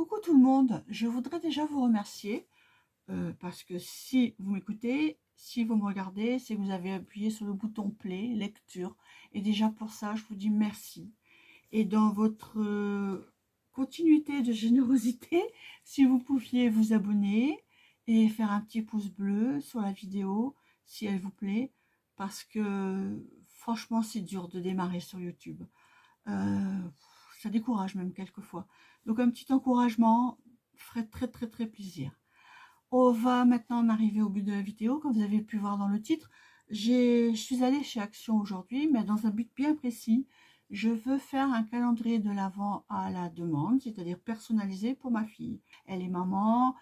coucou tout le monde, je voudrais déjà vous remercier parce que si vous m'écoutez, si vous me regardez, c'est que vous avez appuyé sur le bouton play, lecture. Et déjà pour ça, je vous dis merci. Et dans votre continuité de générosité, si vous pouviez vous abonner et faire un petit pouce bleu sur la vidéo, si elle vous plaît, parce que franchement, c'est dur de démarrer sur YouTube. Euh, Ça décourage même quelquefois. Donc un petit encouragement ferait très plaisir. On va maintenant en arriver au but de la vidéo. Comme vous avez pu voir dans le titre, je suis allée chez Action aujourd'hui, mais dans un but bien précis. Je veux faire un calendrier de l'Avent à la demande, c'est-à-dire personnalisé pour ma fille. Elle est maman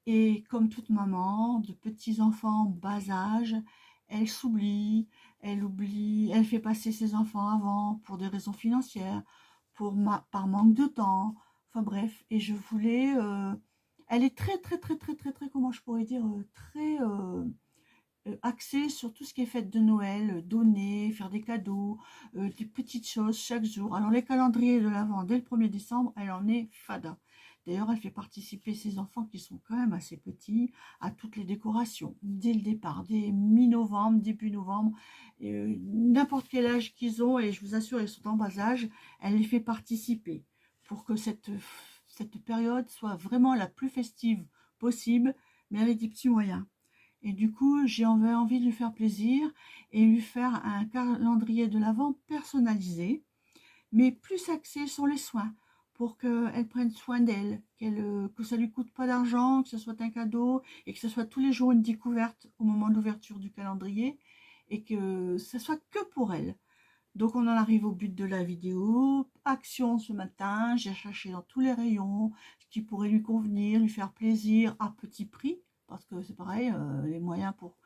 et comme toute maman de petits enfants bas âge, elle s'oublie, elle fait passer ses enfants avant pour des raisons financières, par manque de temps, enfin bref. Et je voulais, elle est très, comment je pourrais dire, très axée sur tout ce qui est fête de Noël, donner, faire des cadeaux, des petites choses chaque jour. Alors les calendriers de l'Avent dès le 1er décembre, elle en est fada. D'ailleurs, elle fait participer ses enfants qui sont quand même assez petits à toutes les décorations, dès le départ, dès mi-novembre, début novembre, n'importe quel âge qu'ils ont, et je vous assure, ils sont en bas âge, elle les fait participer pour que cette période soit vraiment la plus festive possible, mais avec des petits moyens. Et du coup, j'ai envie de lui faire plaisir et lui faire un calendrier de l'Avent personnalisé, mais plus axé sur les soins, pour qu'elle prenne soin d'elle, que ça lui coûte pas d'argent, que ce soit un cadeau et que ce soit tous les jours une découverte au moment de l'ouverture du calendrier et que ce soit que pour elle. Donc on en arrive au but de la vidéo. Action ce matin, j'ai cherché dans tous les rayons ce qui pourrait lui convenir, lui faire plaisir à petit prix, parce que c'est pareil, les moyens pour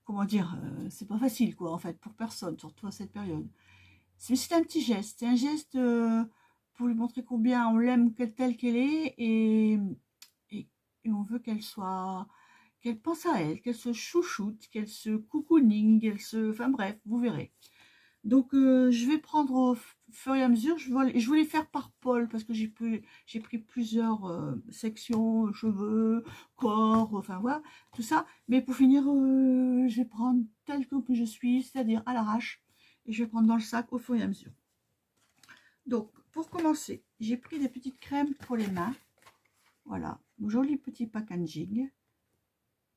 comment dire, c'est pas facile quoi en fait pour personne, surtout à cette période. C'est un petit geste, c'est un geste pour lui montrer combien on l'aime telle qu'elle est et, et on veut qu'elle pense à elle, qu'elle se chouchoute, qu'elle se cocooning, enfin bref, vous verrez. Donc je vais prendre au fur et à mesure, je voulais faire par pôle parce que j'ai pris plusieurs sections, cheveux, corps, enfin voilà, tout ça. Mais pour finir, je vais prendre tel que je suis, c'est-à-dire à l'arrache, et je vais prendre dans le sac au fur et à mesure. Donc pour commencer, j'ai pris des petites crèmes pour les mains. Voilà, joli petit packaging,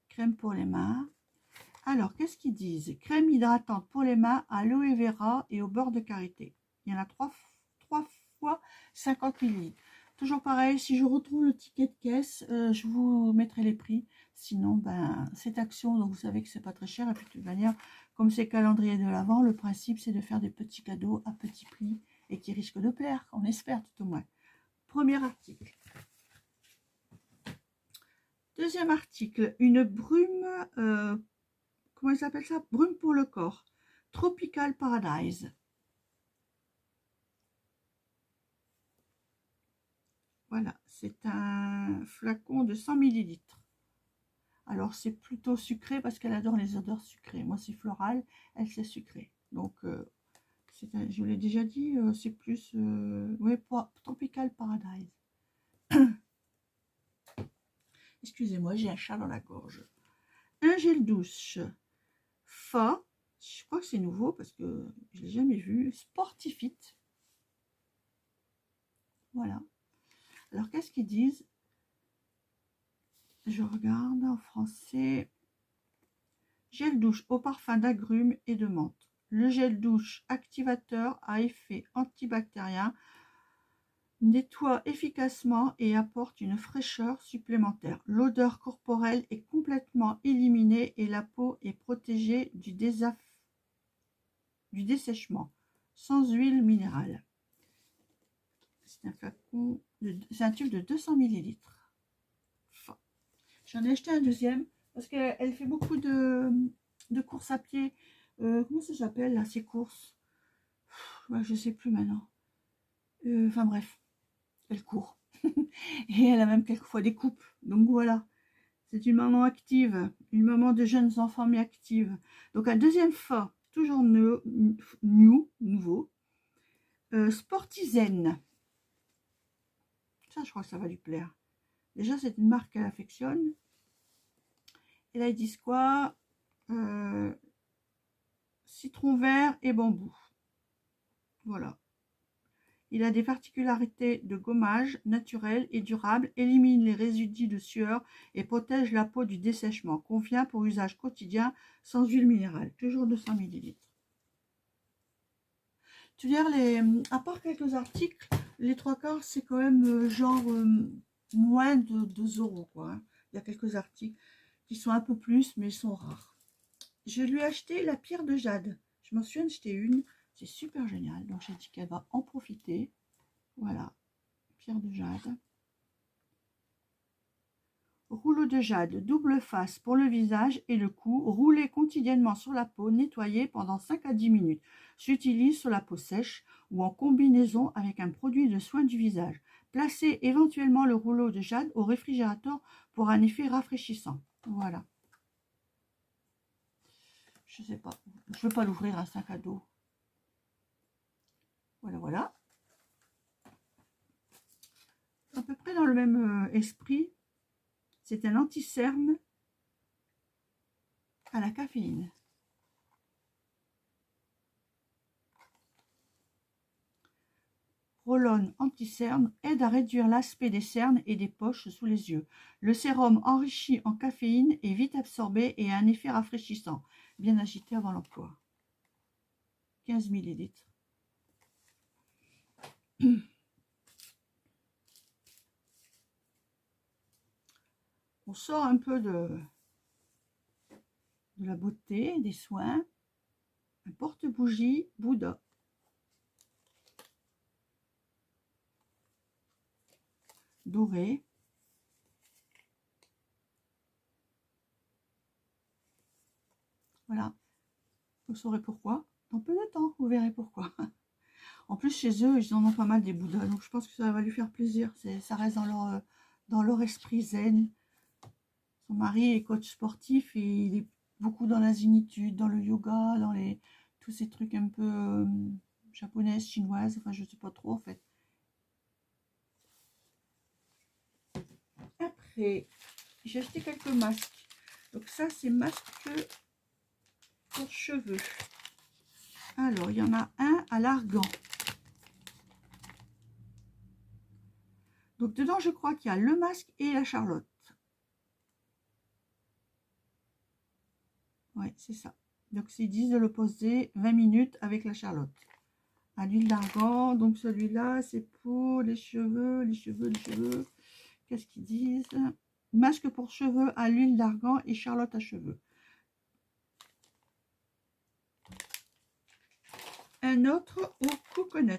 crème pour les mains. Alors, qu'est-ce qu'ils disent? Crème hydratante pour les mains à l'aloe vera et au beurre de karité. Il y en a 3 fois 50 ml. Toujours pareil, si je retrouve le ticket de caisse, je vous mettrai les prix. Sinon, ben, cette action, donc vous savez que c'est pas très cher. Et puis de toute manière, comme c'est calendrier de l'Avent, le principe c'est de faire des petits cadeaux à petit prix et qui risquent de plaire, on espère tout au moins. Premier article. Deuxième article, une brume... comment ils appellent ça? Brume pour le corps. Tropical Paradise. Voilà, c'est un flacon de 100 ml. Alors, c'est plutôt sucré parce qu'elle adore les odeurs sucrées. Moi, c'est floral, elle, c'est sucré. Donc, je vous l'ai déjà dit, c'est plus... ouais, Tropical Paradise. Excusez-moi, j'ai un chat dans la gorge. Un gel douche. Fa, je crois que c'est nouveau parce que je ne l'ai jamais vu. Sportifit. Voilà. Alors, qu'est-ce qu'ils disent? Je regarde en français. Gel douche au parfum d'agrumes et de menthe. Le gel douche activateur à effet antibactérien nettoie efficacement et apporte une fraîcheur supplémentaire. L'odeur corporelle est complètement éliminée et la peau est protégée du dessèchement, sans huile minérale. C'est un flacon, c'est un tube de 200 ml. Enfin, j'en ai acheté un deuxième parce qu'elle fait beaucoup de courses à pied. Comment ça s'appelle là, ces courses? Ouais, je sais plus maintenant. Enfin bref, elle court. Et elle a même quelquefois des coupes. Donc voilà, c'est une maman active, une maman de jeunes enfants mais active. Donc un deuxième fa, toujours nouveau. Sportizen. Ça, je crois que ça va lui plaire. Déjà, c'est une marque qu'elle affectionne. Et là, ils disent quoi? Citron vert et bambou. Voilà. Il a des particularités de gommage naturel et durable, élimine les résidus de sueur et protège la peau du dessèchement. Convient pour usage quotidien sans huile minérale. Toujours 200 ml. Tu veux dire, à part quelques articles, les trois quarts, c'est quand même genre moins de 2 €, quoi. Hein. Il y a quelques articles qui sont un peu plus, mais ils sont rares. Je lui ai acheté la pierre de jade. Je m'en suis acheté une. C'est super génial. Donc, j'ai dit qu'elle va en profiter. Voilà. Pierre de jade. Rouleau de jade, double face pour le visage et le cou, roulé quotidiennement sur la peau, nettoyé pendant 5 à 10 minutes. S'utilise sur la peau sèche ou en combinaison avec un produit de soin du visage. Placez éventuellement le rouleau de jade au réfrigérateur pour un effet rafraîchissant. Voilà. Je sais pas. Je ne veux pas l'ouvrir un sac à dos. Voilà, voilà. À peu près dans le même esprit. C'est un anti-cerne à la caféine. Roll-on anti-cerne aide à réduire l'aspect des cernes et des poches sous les yeux. Le sérum enrichi en caféine est vite absorbé et a un effet rafraîchissant. Bien agité avant l'emploi. 15 ml. On sort un peu de la beauté, des soins. Un porte-bougie Bouddha. Doré. Voilà. Vous saurez pourquoi. Dans peu de temps, vous verrez pourquoi. En plus, chez eux, ils en ont pas mal des Bouddhas. Donc, je pense que ça va lui faire plaisir. Ça reste dans leur esprit zen. Son mari est coach sportif et il est beaucoup dans la zénitude, dans le yoga, dans tous ces trucs un peu japonaises, chinoises. Enfin, je ne sais pas trop, en fait. Après, j'ai acheté quelques masques. Donc ça, c'est masque pour cheveux. Alors, il y en a un à l'argan. Donc, dedans, je crois qu'il y a le masque et la charlotte. Ouais, c'est ça. Donc, ils disent de le poser 20 minutes avec la charlotte. À l'huile d'argan. Donc, celui-là, c'est pour les cheveux, les cheveux, les cheveux. Qu'est-ce qu'ils disent? Masque pour cheveux à l'huile d'argan et charlotte à cheveux. Un autre au coconut.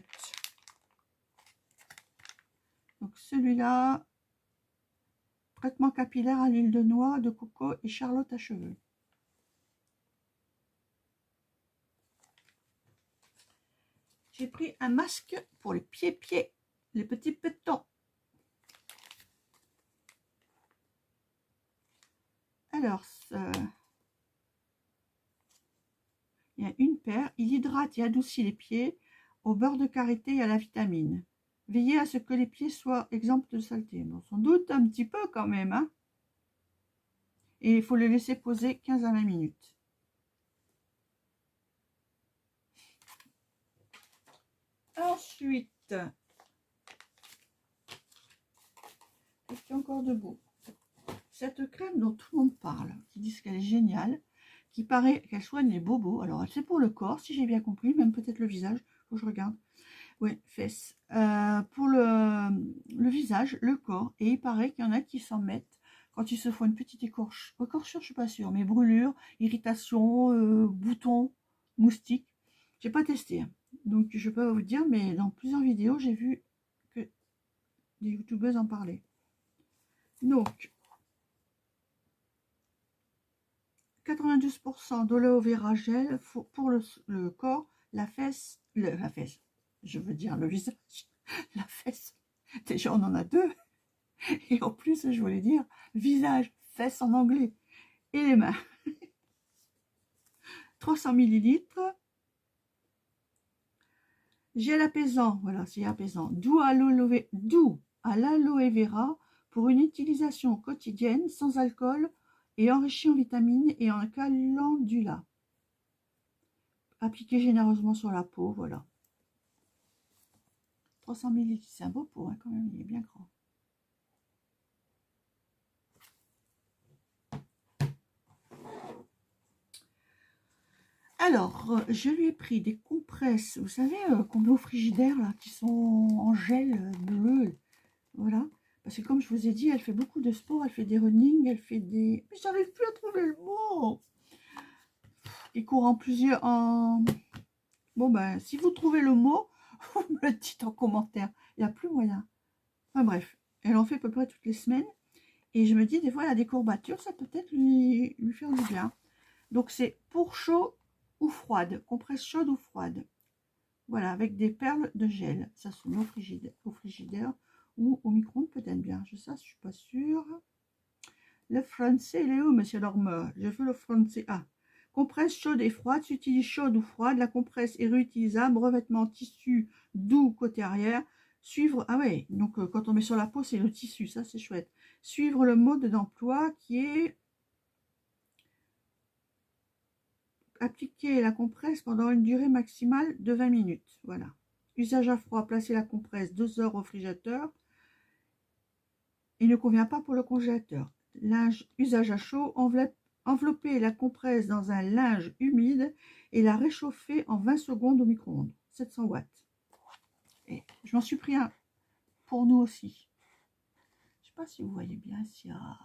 Donc celui-là, traitement capillaire à l'huile de noix, de coco et charlotte à cheveux. J'ai pris un masque pour les pieds, les petits pétons. Alors, il y a une paire. Il hydrate et adoucit les pieds au beurre de karité et à la vitamine. Veillez à ce que les pieds soient exempts de saleté. Bon, sans doute un petit peu quand même. Hein, et il faut le laisser poser 15 à 20 minutes. Ensuite, est-ce qu'il y a encore debout? Cette crème dont tout le monde parle, qui disent qu'elle est géniale, qui paraît qu'elle soigne les bobos. Alors, c'est pour le corps, si j'ai bien compris, même peut-être le visage. Faut que je regarde. Oui, fesses. Pour le visage, le corps. Et il paraît qu'il y en a qui s'en mettent quand ils se font une petite écorchure, je suis pas sûre, mais brûlure, irritation, boutons, moustiques. J'ai pas testé. Hein. Donc, je peux pas vous dire, mais dans plusieurs vidéos, j'ai vu que des youtubeuses en parlaient. Donc, 92% d'aloe vera gel pour le corps, la fesse, je veux dire le visage, la fesse. Déjà, on en a deux. Et en plus, je voulais dire visage, fesse en anglais. Et les mains. 300 ml. Gel apaisant, voilà, c'est apaisant. Doux à l'aloe vera pour une utilisation quotidienne sans alcool et enrichi en vitamines et en calendula. Appliquez généreusement sur la peau, voilà. 300 ml, c'est un beau pot hein, quand même, il est bien grand. Alors, je lui ai pris des compresses, vous savez, qu'on met au frigidaire, là, qui sont en gel bleu, voilà. Parce que comme je vous ai dit, elle fait beaucoup de sport, elle fait des running, elle fait des... Mais j'arrive plus à trouver le mot. Il court en plusieurs... Bon, ben, si vous trouvez le mot, vous me le dites en commentaire. Il n'y a plus moyen. Enfin bref, elle en fait à peu près toutes les semaines. Et je me dis, des fois, elle a des courbatures, ça peut peut-être lui faire du bien. Donc, c'est pour chaud ou froide, compresse chaude ou froide. Voilà, avec des perles de gel. Ça se met au frigidaire ou au micro-ondes peut-être bien. Je sais, je suis pas sûre. Le français, il est où, monsieur Lorme? Je veux le français. Ah, compresse chaude et froide, s'utilise chaude ou froide. La compresse est réutilisable. Revêtement en tissu doux côté arrière. Suivre, ah ouais, donc quand on met sur la peau, c'est le tissu, ça c'est chouette. Suivre le mode d'emploi qui est appliquer la compresse pendant une durée maximale de 20 minutes. Voilà. Usage à froid, placer la compresse 2 heures au réfrigérateur. Il ne convient pas pour le congélateur. Usage à chaud, envelopper la compresse dans un linge humide et la réchauffer en 20 secondes au micro-ondes. 700 watts. Et je m'en suis pris un pour nous aussi. Je ne sais pas si vous voyez bien s'il y a...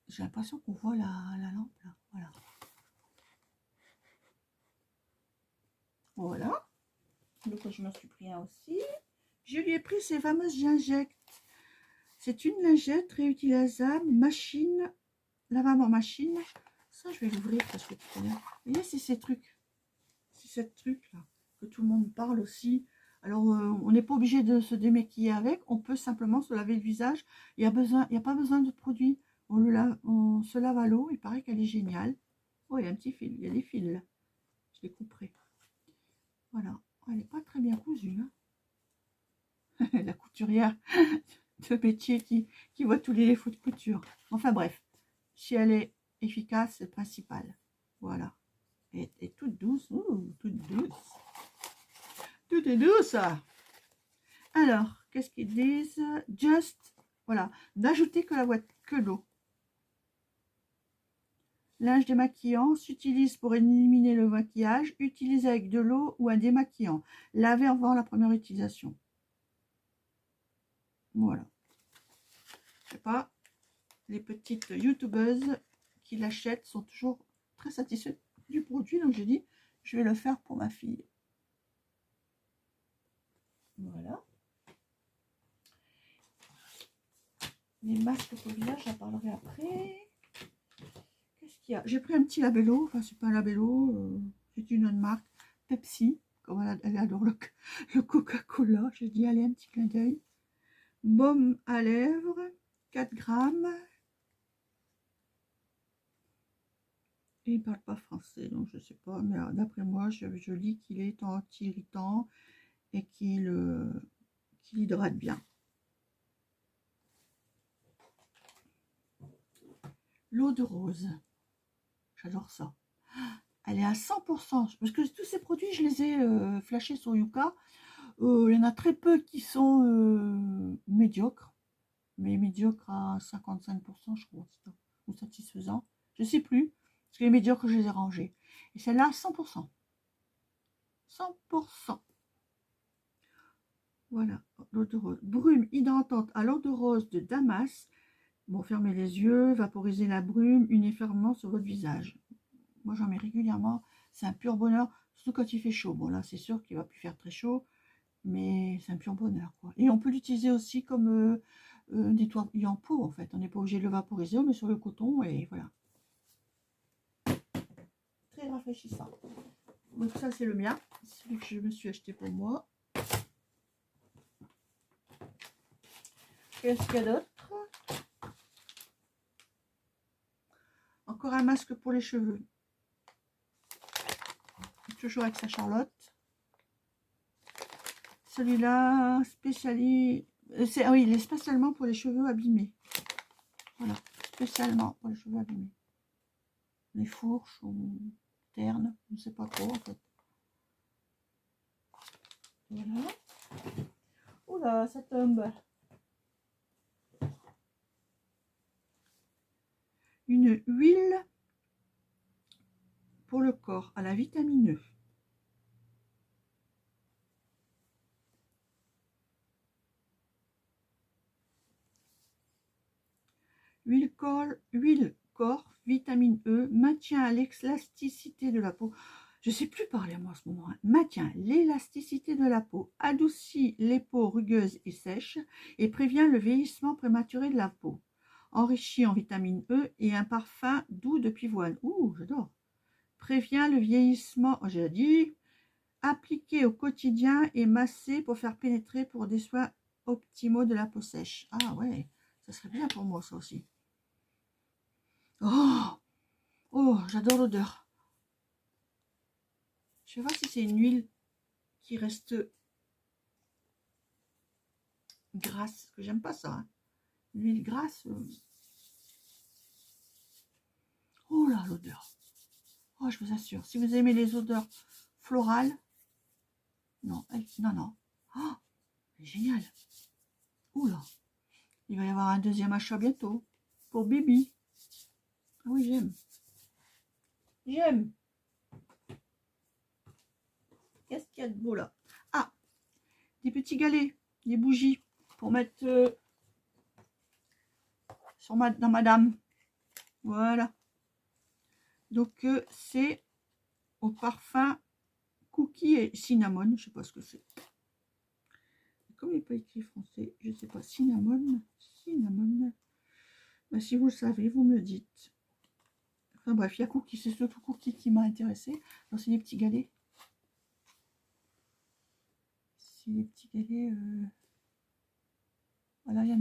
J'ai l'impression qu'on voit la lampe là. Voilà. Voilà. Donc je m'en suis pris un aussi. Je lui ai pris ces fameuses gingettes. C'est une lingette réutilisable, machine, lavable en machine. Ça, je vais l'ouvrir parce que tout à l'heure. Vous voyez, c'est ces trucs. C'est cette truc-là que tout le monde parle aussi. Alors, on n'est pas obligé de se démaquiller avec. On peut simplement se laver le visage. Il n'y a pas besoin de produit. On se lave à l'eau. Il paraît qu'elle est géniale. Oh, il y a un petit fil. Il y a des fils là. Je les couperai. Voilà. Elle n'est pas très bien cousue. Hein. La couturière de métier qui voit tous les défauts de couture. Enfin bref. Si elle est efficace, c'est le principal. Voilà. Et toute douce. Ouh, toute douce. Tout est douce. Alors, qu'est-ce qu'ils disent? Just, voilà, d'ajouter que l'eau. Linge démaquillant s'utilise pour éliminer le maquillage. Utilisé avec de l'eau ou un démaquillant. Laver avant la première utilisation. Voilà. Je sais pas. Les petites youtubeuses qui l'achètent sont toujours très satisfaites du produit. Donc j'ai dit, je vais le faire pour ma fille. Voilà. Les masques pour visage, j'en parlerai après. Qu'est-ce qu'il y a? J'ai pris un petit labello. Enfin, c'est pas un labello. C'est une autre marque. Pepsi. Comme elle adore le Coca-Cola. J'ai dit, allez, un petit clin d'œil. Baume à lèvres. 4 grammes. Et il ne parle pas français, donc je ne sais pas. Mais d'après moi, je lis qu'il est anti-irritant et qu'il hydrate bien. L'eau de rose. J'adore ça. Elle est à 100%. Parce que tous ces produits, je les ai flashés sur Yuka. Il y en a très peu qui sont médiocres. Mais médiocres à 55%, je crois. Ou satisfaisant. Je ne sais plus. Parce que les médiocres, je les ai rangés. Et celle-là, 100%. 100%. Voilà. L'eau de rose. Brume hydratante à l'eau de rose de Damas. Bon, fermez les yeux. Vaporisez la brume uniformément sur votre visage. Moi, j'en mets régulièrement. C'est un pur bonheur, surtout quand il fait chaud. Bon, là, c'est sûr qu'il va plus faire très chaud, mais c'est un pur bonheur, quoi. Et on peut l'utiliser aussi comme nettoyant peau, en fait. On n'est pas obligé de le vaporiser, on met sur le coton et voilà. Très rafraîchissant. Donc ça, c'est le mien. Celui que je me suis acheté pour moi. Qu'est-ce qu'il y a d'autre? Encore un masque pour les cheveux. Toujours avec sa Charlotte. Celui-là, spécialement, oui, il est spécialement pour les cheveux abîmés. Voilà, spécialement pour les cheveux abîmés. Les fourches ou ternes, je ne sais pas trop en fait. Voilà. Oula, ça tombe. Une huile pour le corps à la vitamine E. Huile corps, vitamine E, maintient l'élasticité de la peau. Je ne sais plus parler moi en ce moment. Hein. Maintient l'élasticité de la peau, adoucit les peaux rugueuses et sèches et prévient le vieillissement prématuré de la peau. Enrichi en vitamine E et un parfum doux de pivoine. Ouh, j'adore. Prévient le vieillissement, j'ai dit, appliqué au quotidien et massé pour faire pénétrer pour des soins optimaux de la peau sèche. Ah ouais, ça serait bien pour moi ça aussi. Oh, oh, j'adore l'odeur. Je vais voir si c'est une huile qui reste grasse, parce que j'aime pas ça. Hein. L'huile grasse. Oh là, l'odeur. Oh, je vous assure, si vous aimez les odeurs florales, non, non, non. Oh, génial. Ouh là, il va y avoir un deuxième achat bientôt pour Bibi. Ah oui, j'aime. J'aime. Qu'est-ce qu'il y a de beau là? Ah, des petits galets, des bougies pour mettre dans madame. Voilà. Donc, c'est au parfum cookie et cinnamon. Je sais pas ce que c'est. Comme il n'est pas écrit français, je sais pas. Cinnamon. Ben, si vous le savez, vous me le dites. Enfin bref, il y a cookie. C'est surtout cookie qui m'a intéressé. Alors, c'est des petits galets. C'est des petits galets. Voilà, il y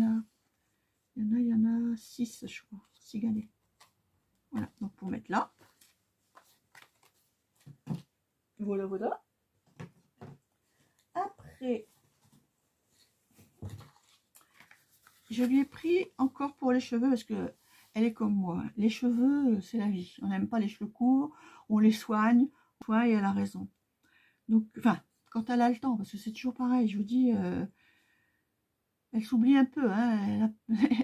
en a 6, je crois. 6 galets. Voilà, donc pour mettre là. Voilà, voilà. Après, je lui ai pris encore pour les cheveux parce que elle est comme moi. Les cheveux, c'est la vie. On n'aime pas les cheveux courts, on les soigne. Et elle a raison. Donc, enfin, quand elle a le temps, parce que c'est toujours pareil. Je vous dis, elle s'oublie un peu. Hein.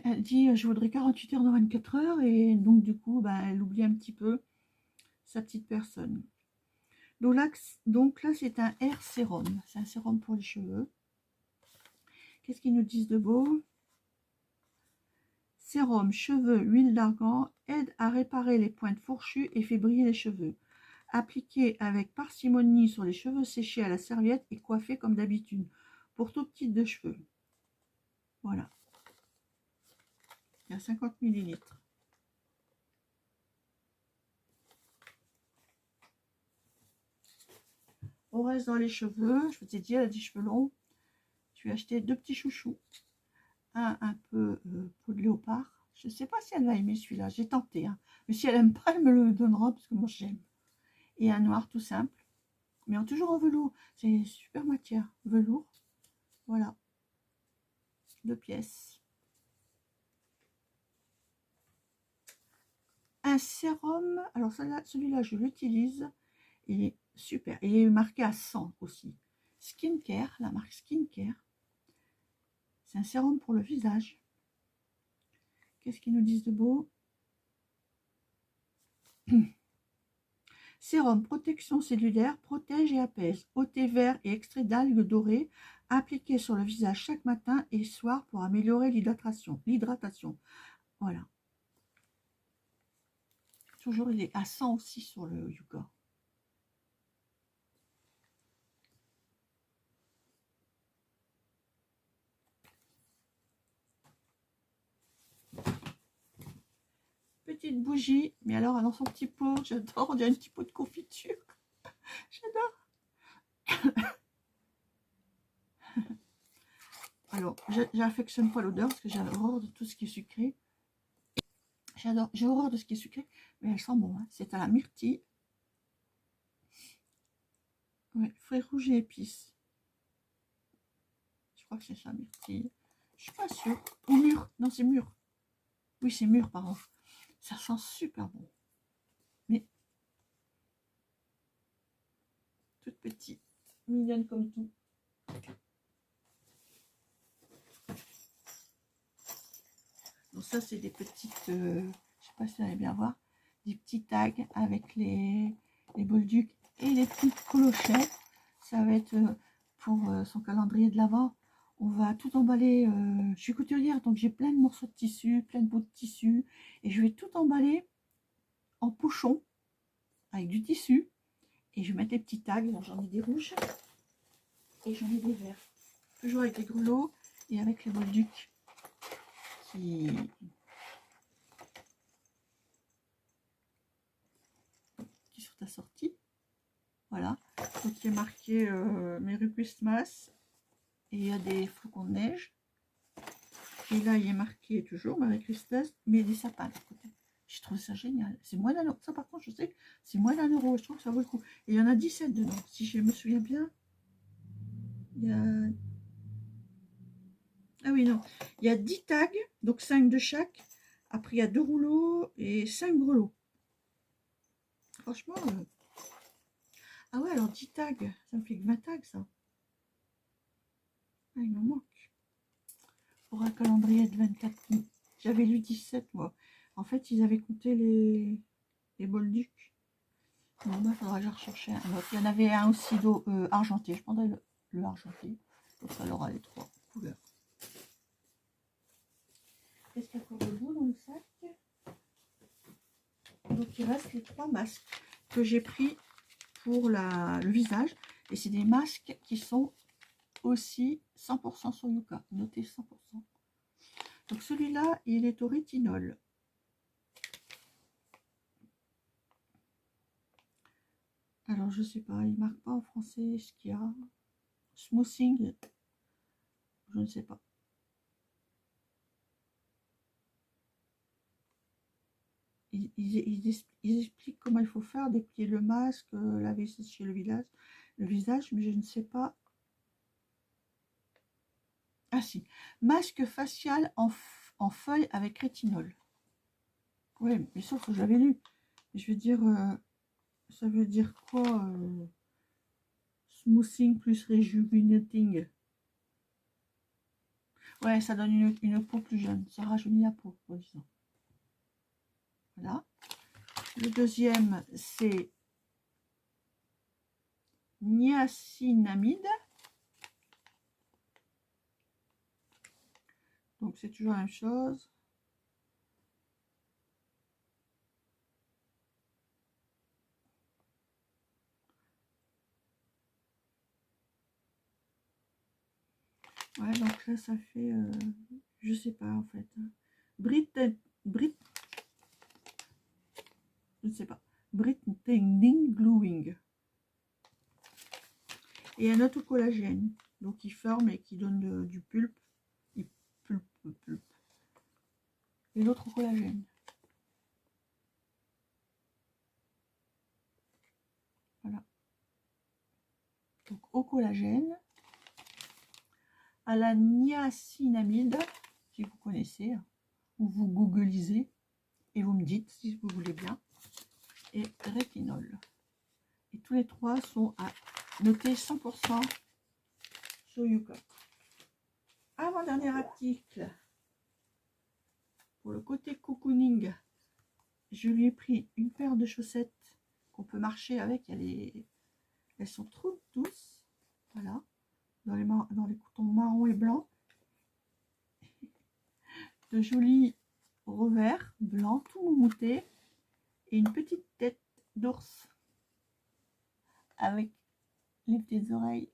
Elle dit, je voudrais 48 heures dans 24 heures. Et donc, du coup, ben, elle oublie un petit peu sa petite personne. Donc là, c'est un hair sérum. C'est un sérum pour les cheveux. Qu'est-ce qu'ils nous disent de beau? Sérum, cheveux, huile d'argan, aide à réparer les pointes fourchues et fait briller les cheveux. Appliqué avec parcimonie sur les cheveux séchés à la serviette et coiffé comme d'habitude. Pour tout type de cheveux. Voilà. Il y a 50 ml. On reste dans les cheveux. Je vous ai dit, elle a des cheveux longs. Je vais acheter 2 petits chouchous. Un peu peau de léopard. Je ne sais pas si elle va aimer celui-là. J'ai tenté. Hein. Mais si elle n'aime pas, elle me le donnera parce que moi j'aime. Et un noir tout simple. Mais toujours en velours. C'est une super matière. Velours. Voilà. 2 pièces. Un sérum. Alors celui-là, je l'utilise. Il est super. Il est marqué à 100 aussi. Skincare. La marque Skincare. C'est un sérum pour le visage. Qu'est-ce qu'ils nous disent de beau? Sérum protection cellulaire, protège et apaise. Eau thé vert et extrait d'algues dorées, appliqué sur le visage chaque matin et soir pour améliorer l'hydratation. Voilà. Toujours, il est à 100 aussi sur le Yuka. Petite bougie, mais alors dans son petit pot, j'adore, on dirait un petit pot de confiture. J'adore. Alors, j'affectionne pas l'odeur parce que j'ai horreur de tout ce qui est sucré. J'ai horreur de ce qui est sucré, mais elle sent bon. Hein. C'est à la myrtille. Ouais, fruits rouges et épices. crois que c'est ça, myrtille. Je suis pas sûre. Ou mûr. Non, c'est mûr. Oui, c'est mûr, pardon. Ça sent super bon. Mais toute petite, mignonne comme tout. Donc ça, c'est des petites, je sais pas si vous allez bien voir, des petits tags avec les bolducs et les petites clochettes. Ça va être pour son calendrier de l'Avent. On va tout emballer. Je suis couturière, donc j'ai plein de morceaux de tissu, plein de bouts de tissu. Et je vais tout emballer en pochon avec du tissu. Et je vais mettre les petits tags. J'en ai des rouges et j'en ai des verts. Toujours avec des grelots et avec les bolducs qui sont assortis. Voilà. Donc il y a marqué Merry Christmas. Et il y a des flocons de neige. Et là, il est marqué toujours Merry Christmas, mais des sapins à côté. Je trouve ça génial. C'est moins d'un euro. Ça, par contre, je sais que c'est moins d'1 euro. Je trouve que ça vaut le coup. Et il y en a 17 dedans. Si je me souviens bien, il y a... Ah oui, non. Il y a 10 tags, donc 5 de chaque. Après, il y a 2 rouleaux et 5 grelots. Franchement... Ah ouais, alors 10 tags. Ça me fait que 20 tags, ça. Ah, il m'en manque. Pour un calendrier de 24 000. J'avais lu 17, moi. En fait, ils avaient compté les bolducs. Bon, bah, faudra que je recherche un autre. Il y en avait un aussi d'eau argenté. Je prendrais le argenté. Donc, ça aura les 3 couleurs. Qu'est-ce qu'il y a encore de beau dans le sac? Donc, il reste les 3 masques que j'ai pris pour le visage. Et c'est des masques qui sont aussi 100% sur Yuka. Notez 100%. Donc, celui-là, il est au rétinol. Alors, je sais pas, il marque pas en français ce qu'il y a. Smoothing, je ne sais pas. Ils expliquent comment il faut faire, déplier le masque, laver sécher le visage, mais je ne sais pas. Ah si, masque facial en feuille avec rétinol. Oui, mais sauf que je l'avais lu. Je veux dire, ça veut dire quoi smoothing plus rejuvenating. Ouais, ça donne une peau plus jeune, ça rajeunit la peau, disons. Voilà. Le deuxième, c'est niacinamide. Donc, c'est toujours la même chose. Ouais, donc là, ça fait... je sais pas, en fait. Je ne sais pas. Brightening Glowing. Et un autocollagène. Donc, il forme et qui donne du pulpe. Il pulpe. Et l'autre collagène. Voilà. Donc, au collagène, à la niacinamide, si vous connaissez, ou vous googlisez, et vous me dites si vous voulez bien, et rétinol. Et tous les 3 sont à noter 100% sur Yuka. Avant-dernier article, pour le côté cocooning, je lui ai pris une paire de chaussettes qu'on peut marcher avec. Elles sont trop douces. Voilà. Dans les coutons marron et blanc. De jolis revers blancs, tout moumoute. Et une petite tête d'ours. Avec les petites oreilles.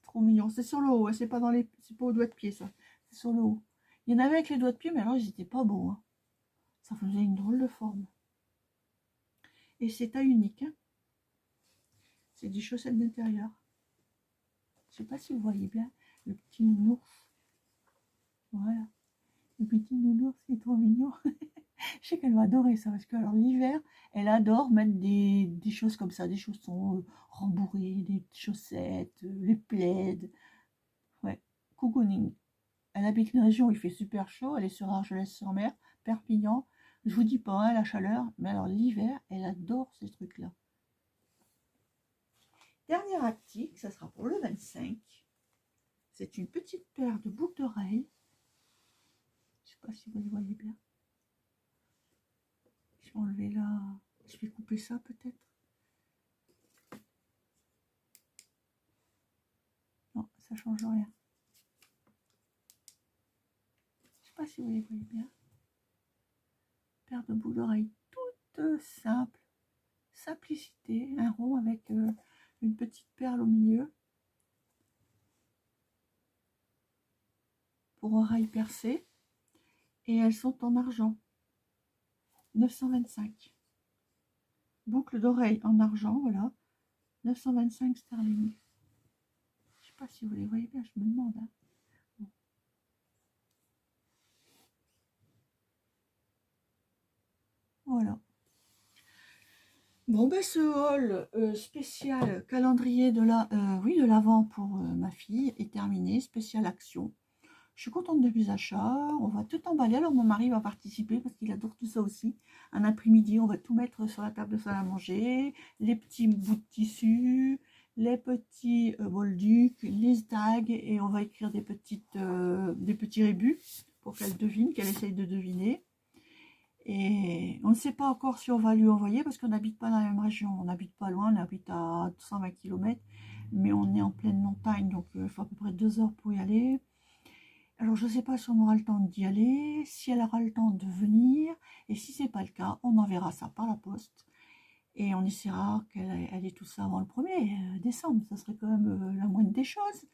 Trop mignon. C'est sur le haut. C'est pas au doigt de pied, ça. C'est sur le haut. Il y en avait avec les doigts de pied, mais alors ils n'étaient pas beaux. Hein. Ça faisait une drôle de forme. Et c'est taille unique. Hein. C'est des chaussettes d'intérieur. Je sais pas si vous voyez bien le petit nounours. Voilà. Le petit nounours, c'est trop mignon. Je sais qu'elle va adorer ça. Parce que alors l'hiver, elle adore mettre des choses comme ça. Des chaussons rembourrés, des chaussettes, les plaids. Ouais. Cogooning. Elle habite une région où il fait super chaud, elle est sur Argelès-sur-Mer, Perpignan. Je vous dis pas, hein, la chaleur, mais alors l'hiver, elle adore ces trucs-là. Dernier article, ça sera pour le 25. C'est une petite paire de boucles d'oreilles. Je sais pas si vous les voyez bien. Je vais enlever là. Je vais couper ça peut-être. Non, ça change rien. Je sais pas si vous les voyez bien. Paire de boucles d'oreilles toute simple. Simplicité. Un rond avec une petite perle au milieu. Pour oreilles percées. Et elles sont en argent. 925. Boucle d'oreille en argent, voilà. 925 sterling. Je sais pas si vous les voyez bien, je me demande. Hein. Bon. Voilà. Bon, ben ce haul spécial calendrier de l'Avent pour ma fille est terminé. Spécial action. Je suis contente de mes achats. On va tout emballer. Alors mon mari va participer parce qu'il adore tout ça aussi. Un après-midi, on va tout mettre sur la table de salle à manger. Les petits bouts de tissu, les petits bolducs, les tags. Et on va écrire des petits rébus pour qu'elle devine, qu'elle essaye de deviner. Et on ne sait pas encore si on va lui envoyer parce qu'on n'habite pas dans la même région. On n'habite pas loin, on habite à 120 km. Mais on est en pleine montagne, donc il faut à peu près 2 heures pour y aller. Alors, je ne sais pas si on aura le temps d'y aller, si elle aura le temps de venir. Et si ce n'est pas le cas, on enverra ça par la poste. Et on essaiera qu'elle ait tout ça avant le 1er décembre. Ça serait quand même la moindre des choses.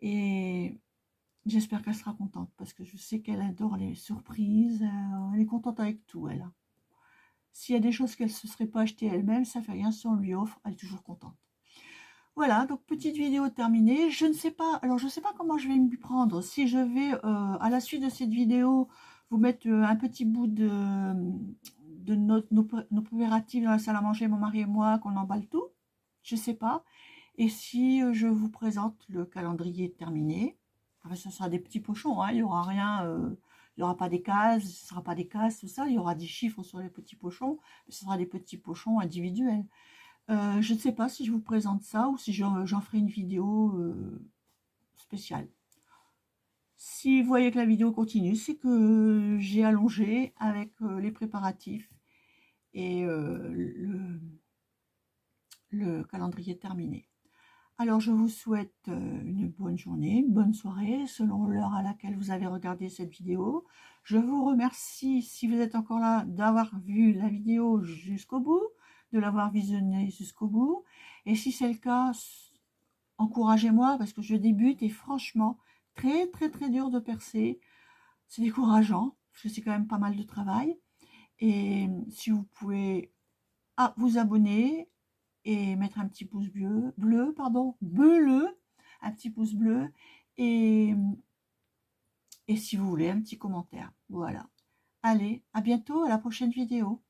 Et j'espère qu'elle sera contente. Parce que je sais qu'elle adore les surprises. Elle est contente avec tout, elle. S'il y a des choses qu'elle ne se serait pas achetées elle-même, ça fait rien. Si on lui offre, elle est toujours contente. Voilà, donc petite vidéo terminée. Je ne sais pas, alors je ne sais pas comment je vais m'y prendre. Si je vais, à la suite de cette vidéo, vous mettre un petit bout de nos préparatifs dans la salle à manger, mon mari et moi, qu'on emballe tout. Je ne sais pas. Et si je vous présente le calendrier terminé, enfin, ce sera des petits pochons, hein, il n'y aura rien, il n'y aura pas des cases, ce ne sera pas des cases, tout ça. Il y aura des chiffres sur les petits pochons, mais ce sera des petits pochons individuels. Je ne sais pas si je vous présente ça ou si j'en ferai une vidéo spéciale. Si vous voyez que la vidéo continue, c'est que j'ai allongé avec les préparatifs et le calendrier terminé. Alors, je vous souhaite une bonne journée, une bonne soirée, selon l'heure à laquelle vous avez regardé cette vidéo. Je vous remercie, si vous êtes encore là, d'avoir vu la vidéo jusqu'au bout, de l'avoir visionnée jusqu'au bout. Et si c'est le cas, encouragez-moi, parce que je débute et franchement, très dur de percer. C'est décourageant, parce que c'est quand même pas mal de travail. Et si vous pouvez vous abonner, et mettre un petit pouce bleu, un petit pouce bleu, et si vous voulez, un petit commentaire. Voilà. Allez, à bientôt, à la prochaine vidéo.